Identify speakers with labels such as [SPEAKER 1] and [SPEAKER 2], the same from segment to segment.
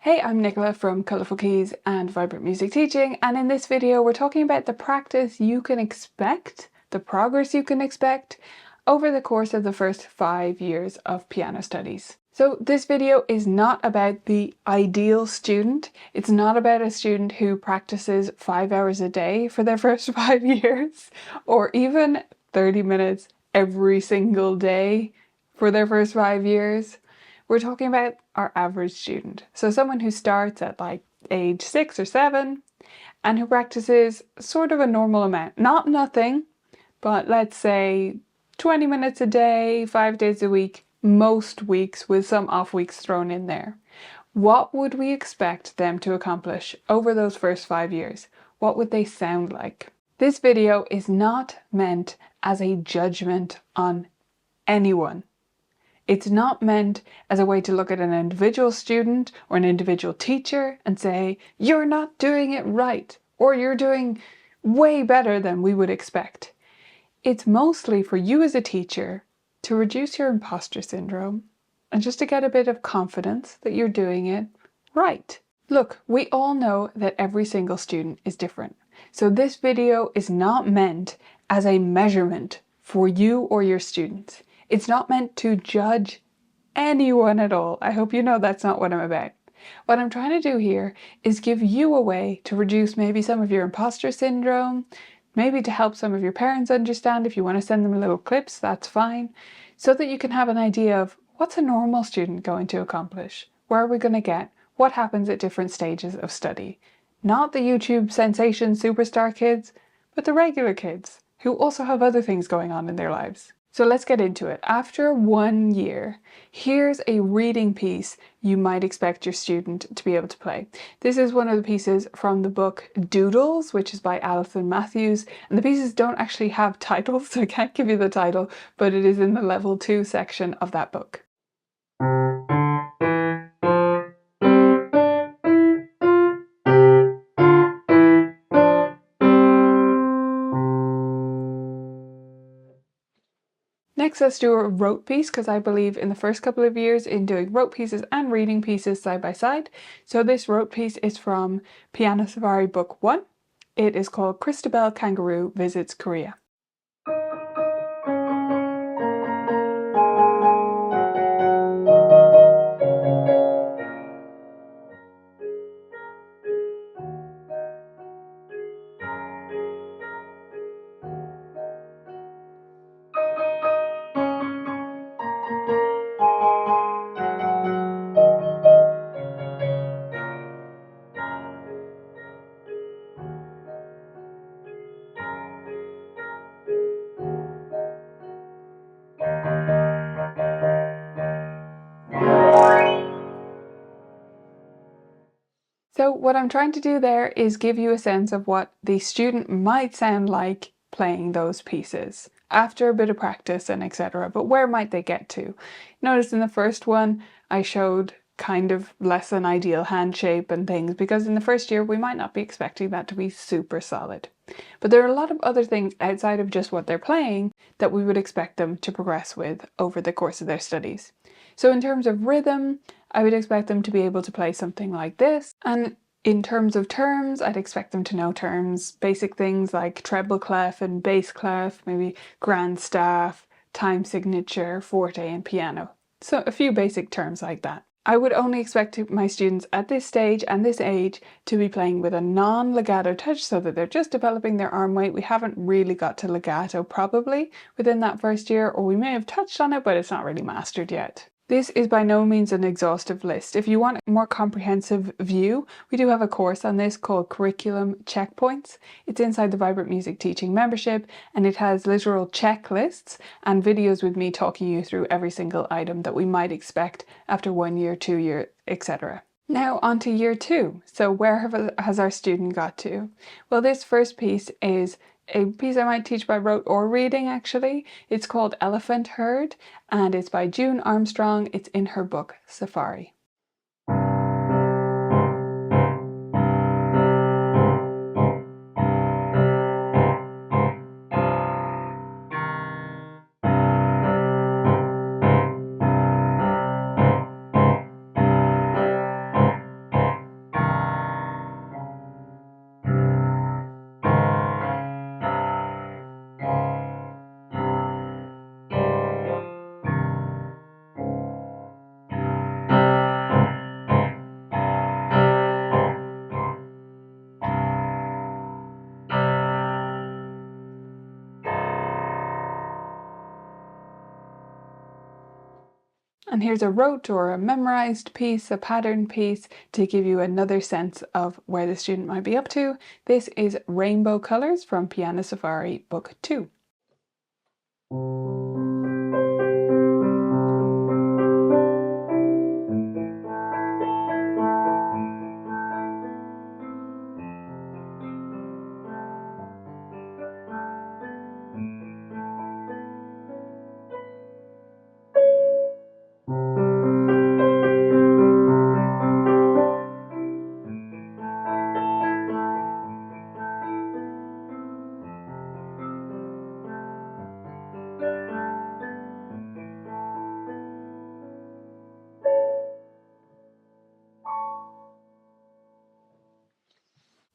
[SPEAKER 1] Hey, I'm Nicola from Colourful Keys and Vibrant Music Teaching, and in this video we're talking about the practice you can expect, the progress you can expect over the course of the first 5 years of piano studies. So this video is not about the ideal student. It's not about a student who practices 5 hours a day for their first 5 years, or even 30 minutes every single day for their first 5 years. We're talking about our average student. So someone who starts at like age 6 or 7 and who practices sort of a normal amount. Not nothing, but let's say 20 minutes a day, 5 days a week, most weeks with some off weeks thrown in there. What would we expect them to accomplish over those first 5 years? What would they sound like? This video is not meant as a judgment on anyone. It's not meant as a way to look at an individual student or an individual teacher and say, you're not doing it right, or you're doing way better than we would expect. It's mostly for you as a teacher to reduce your imposter syndrome and just to get a bit of confidence that you're doing it right. Look, we all know that every single student is different. So this video is not meant as a measurement for you or your students. It's not meant to judge anyone at all. I hope you know that's not what I'm about. What I'm trying to do here is give you a way to reduce maybe some of your imposter syndrome, maybe to help some of your parents understand. If you want to send them little clips, that's fine, so that you can have an idea of what's a normal student going to accomplish? Where are we going to get? What happens at different stages of study? Not the YouTube sensation superstar kids, but the regular kids who also have other things going on in their lives. So let's get into it. After 1 year, here's a reading piece you might expect your student to be able to play. This is one of the pieces from the book Doodles, which is by Alison Matthews. And the pieces don't actually have titles, so I can't give you the title, but it is in the level 2 section of that book. Next, let's do a rote piece, because I believe in the first couple of years in doing rote pieces and reading pieces side by side. So this rote piece is from Piano Safari Book 1. It is called Christabel Kangaroo Visits Korea. So what I'm trying to do there is give you a sense of what the student might sound like playing those pieces after a bit of practice and etc. But where might they get to? Notice in the first one I showed kind of less than ideal hand shape and things, because in the first year we might not be expecting that to be super solid. But there are a lot of other things outside of just what they're playing that we would expect them to progress with over the course of their studies. So in terms of rhythm, I would expect them to be able to play something like this. And in terms of terms, I'd expect them to know terms, basic things like treble clef and bass clef, maybe grand staff, time signature, forte and piano. So a few basic terms like that. I would only expect my students at this stage and this age to be playing with a non-legato touch, so that they're just developing their arm weight. We haven't really got to legato probably within that first year, or we may have touched on it, but it's not really mastered yet. This is by no means an exhaustive list. If you want a more comprehensive view, we do have a course on this called Curriculum Checkpoints. It's inside the Vibrant Music Teaching membership, and it has literal checklists and videos with me talking you through every single item that we might expect after 1 year, 2 year, etc. Now on to year 2. So where has our student got to? Well, this first piece is a piece I might teach by rote or reading actually. It's called Elephant Herd and it's by June Armstrong. It's in her book Safari. And here's a rote or a memorized piece, a pattern piece, to give you another sense of where the student might be up to. This is Rainbow Colours from Piano Safari Book 2.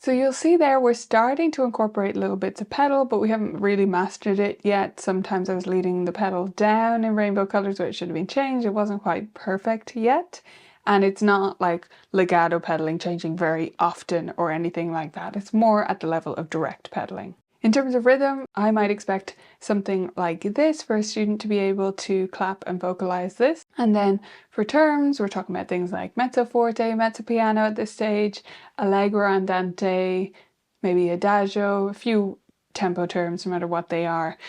[SPEAKER 1] So you'll see there we're starting to incorporate little bits of pedal, but we haven't really mastered it yet. Sometimes I was leading the pedal down in Rainbow Colours where it should have been changed. It wasn't quite perfect yet. And it's not like legato pedaling, changing very often or anything like that. It's more at the level of direct pedaling. In terms of rhythm, I might expect something like this for a student to be able to clap and vocalize this. And then for terms, we're talking about things like mezzo forte, mezzo piano at this stage, allegro andante, maybe adagio, a few tempo terms, no matter what they are.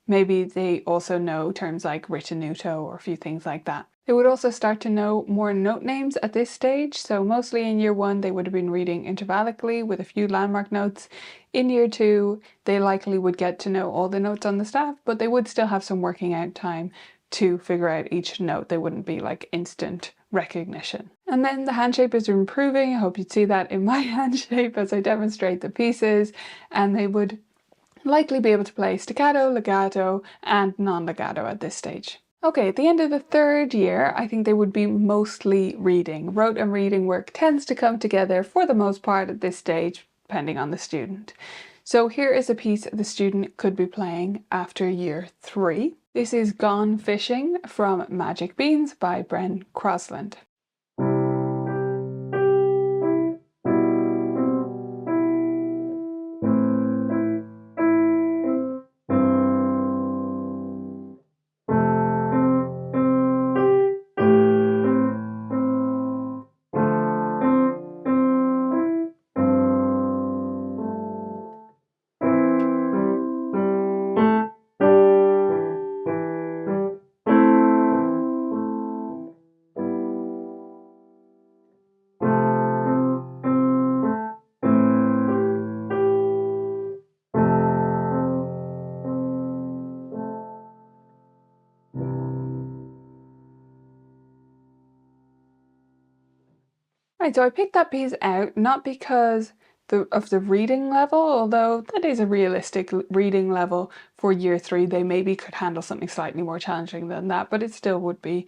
[SPEAKER 1] Maybe they also know terms like ritenuto or a few things like that. They would also start to know more note names at this stage, so mostly in year 1 they would have been reading intervallically with a few landmark notes. In year 2 they likely would get to know all the notes on the staff, but they would still have some working out time to figure out each note. They wouldn't be like instant recognition. And then the hand shape is improving. I hope you'd see that in my hand shape as I demonstrate the pieces, and they would likely be able to play staccato, legato, and non-legato at this stage. Okay, at the end of the 3rd year, I think they would be mostly reading. Rote and reading work tends to come together for the most part at this stage, depending on the student. So here is a piece the student could be playing after year 3. This is Gone Fishing from Magic Beans by Bren Crosland. Right, so I picked that piece out not because of the reading level, although that is a realistic reading level for year 3. They maybe could handle something slightly more challenging than that, but it still would be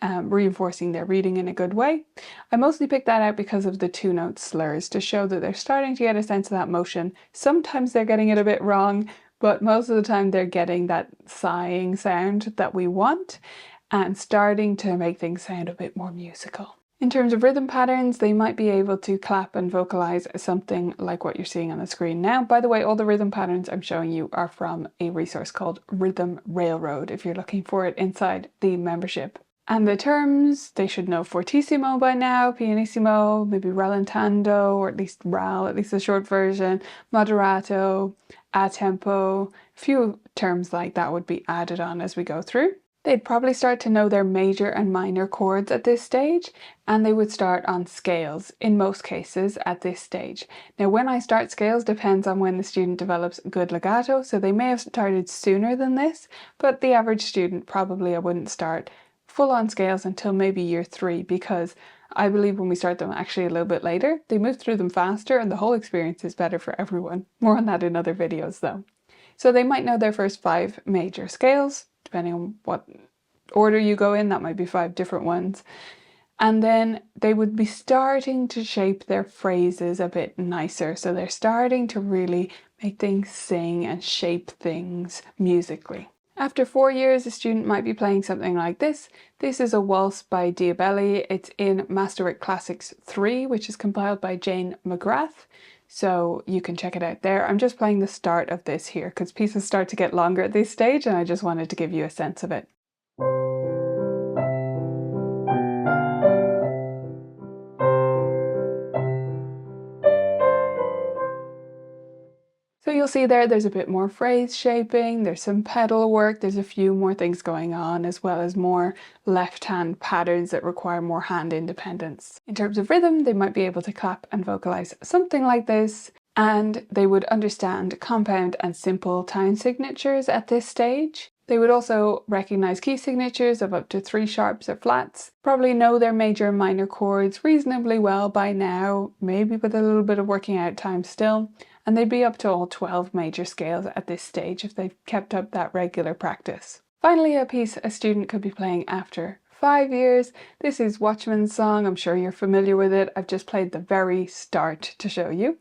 [SPEAKER 1] reinforcing their reading in a good way. I mostly picked that out because of the 2-note slurs, to show that they're starting to get a sense of that motion. Sometimes they're getting it a bit wrong, but most of the time they're getting that sighing sound that we want and starting to make things sound a bit more musical. In terms of rhythm patterns, they might be able to clap and vocalize something like what you're seeing on the screen now. By the way, all the rhythm patterns I'm showing you are from a resource called Rhythm Railroad, if you're looking for it inside the membership. And the terms, they should know fortissimo by now, pianissimo, maybe rallentando, or at least rall, at least the short version, moderato, a tempo. A few terms like that would be added on as we go through. They'd probably start to know their major and minor chords at this stage, and they would start on scales in most cases at this stage. Now, when I start scales depends on when the student develops good legato, so they may have started sooner than this, but the average student probably I wouldn't start full on scales until maybe year 3, because I believe when we start them actually a little bit later, they move through them faster and the whole experience is better for everyone. More on that in other videos though. So they might know their first 5 major scales, depending on what order you go in. That might be 5 different ones. And then they would be starting to shape their phrases a bit nicer. So they're starting to really make things sing and shape things musically. After 4 years, a student might be playing something like this. This is a waltz by Diabelli. It's in Masterwork Classics 3, which is compiled by Jane McGrath. So you can check it out there. I'm just playing the start of this here because pieces start to get longer at this stage and I just wanted to give you a sense of it. see there's a bit more phrase shaping, there's some pedal work, there's a few more things going on, as well as more left-hand patterns that require more hand independence. In terms of rhythm, they might be able to clap and vocalize something like this, and they would understand compound and simple time signatures at this stage. They would also recognize key signatures of up to 3 sharps or flats, probably know their major and minor chords reasonably well by now, maybe with a little bit of working out time still, and they'd be up to all 12 major scales at this stage if they've kept up that regular practice. Finally, a piece a student could be playing after 5 years. This is Watchman's Song. I'm sure you're familiar with it. I've just played the very start to show you.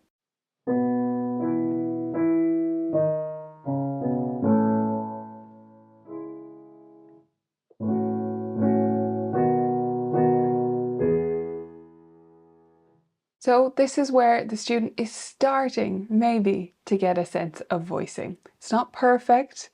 [SPEAKER 1] So this is where the student is starting, maybe, to get a sense of voicing. It's not perfect.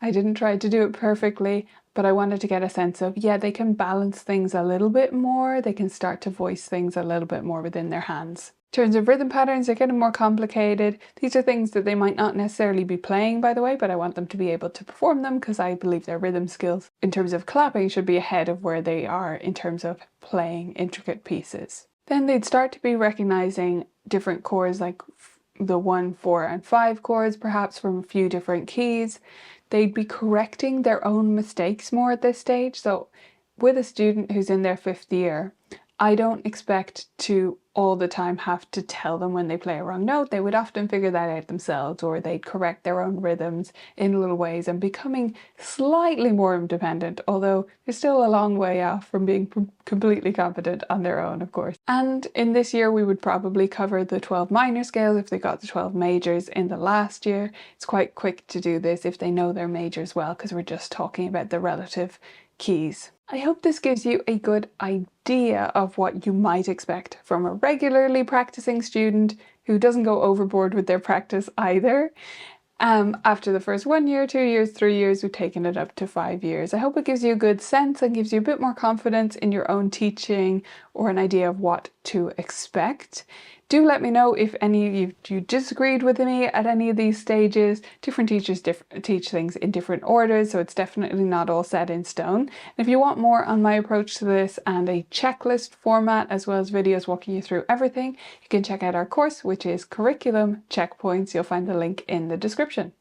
[SPEAKER 1] I didn't try to do it perfectly, but I wanted to get a sense of, yeah, they can balance things a little bit more. They can start to voice things a little bit more within their hands. In terms of rhythm patterns, they're getting more complicated. These are things that they might not necessarily be playing, by the way, but I want them to be able to perform them because I believe their rhythm skills in terms of clapping should be ahead of where they are in terms of playing intricate pieces. Then they'd start to be recognizing different chords, like the 1, 4, and 5 chords, perhaps from a few different keys. They'd be correcting their own mistakes more at this stage. So with a student who's in their 5th year, I don't expect to all the time have to tell them when they play a wrong note. They would often figure that out themselves, or they'd correct their own rhythms in little ways and becoming slightly more independent, although they're still a long way off from being completely competent on their own, of course. And in this year, we would probably cover the 12 minor scales if they got the 12 majors in the last year. It's quite quick to do this if they know their majors well, because we're just talking about the relative keys. I hope this gives you a good idea of what you might expect from a regularly practicing student who doesn't go overboard with their practice either. After the first 1 year, 2 years, 3 years, we've taken it up to 5 years. I hope it gives you a good sense and gives you a bit more confidence in your own teaching or an idea of what to expect. Do let me know if any of you disagreed with me at any of these stages. Different teachers teach things in different orders, so it's definitely not all set in stone. And if you want more on my approach to this and a checklist format, as well as videos walking you through everything, you can check out our course, which is Curriculum Checkpoints. You'll find the link in the description.